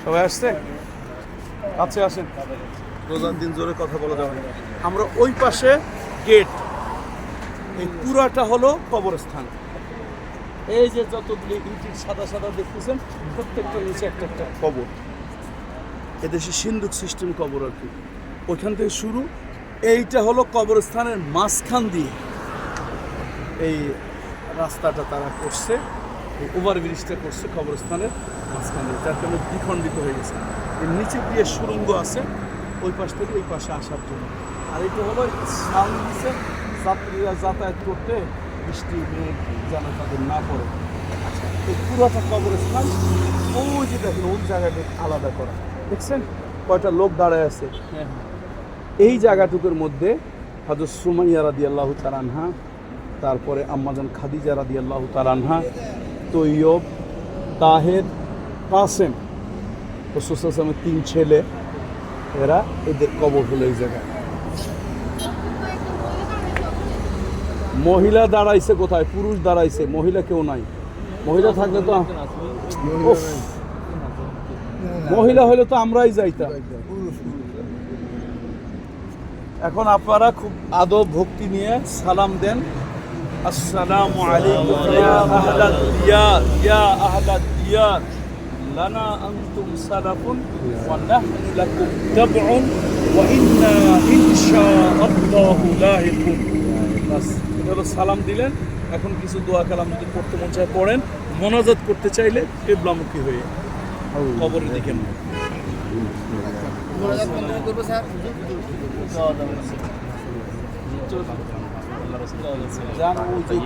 সবাই আসছে? কাছে আসেন, রোজার দিন জোরে কথা বলা যাবে না। আমরা ওই পাশে গেট, এই পুরাটা হলো কবরস্থান। এই যে যতগুলি ইট সাদা সাদা দেখতেছেন, প্রত্যেকটা নিচে একটা একটা কবর। এদেশে সিন্ধুক সিস্টেম কবর আর কি, ওইখান থেকে শুরু। এইটা হলো কবরস্থানের মাঝখান দিয়ে এই রাস্তাটা তারা করছে, এই ওভারব্রিজটা করছে কবরস্থানের মাঝখানে, যার কারণে দ্বিখণ্ডিত হয়ে গেছে। এর নিচে দিয়ে সুড়ঙ্গ আছে ওই পাশ থেকে ওই পাশে আসার জন্য। আর এটা হলো ছাল দিচ্ছে যাত্রীরা যাতায়াত করতে, বৃষ্টি মেঘ যেন তাদের না পড়ে। আচ্ছা, এই পুরোটা কবরস্থান ওই যে দেখেন ওই জায়গাটা আলাদা করা, দেখছেন কয়টা লোক দাঁড়ায় আছে। এই জায়গাটুকুর মধ্যে হযরত সুমাইয়া রাদিয়াল্লাহু তাআলা আনহা, তারপরে আম্মাজান খাদিজা রাদিয়াল্লাহু তাআলা আনহা, তৈয়ব, তাহের, কাসেম, রাসূল সাল্লাল্লাহু আলাইহি ওয়াসাল্লামের 3 ছেলে, এরা এদের কবর হলো এই জায়গায়। মহিলা দাঁড়াইছে কোথায়? পুরুষ দাঁড়াইছে, মহিলা কেউ নাই। মহিলা থাকলে তো উফ, মহিলা হলে তো আমরাই যাইতাম। এখন আপনারা খুব আদব ভক্তি নিয়ে সালাম দেন। আসসালামু আলাইকুম ইয়া আহলাদ দিয়ার, ইয়া আহলাদ দিয়ার, লানা আনতুম সালাফুন ওয়া নাহনু লাকুম তাবউন ওয়া ইন্না ইনশাআল্লাহু লাহিকুন। বাস, এটা হলো সালাম দিলেন। এখন কিছু দোয়া কালাম যদি পড়তে মন চায় পড়েন, মোনাজাত করতে চাইলে কিবলামুখী হয়ে কবরের দিকে না। মোনাজাত বন্ধ করব স্যার। জান ওই যে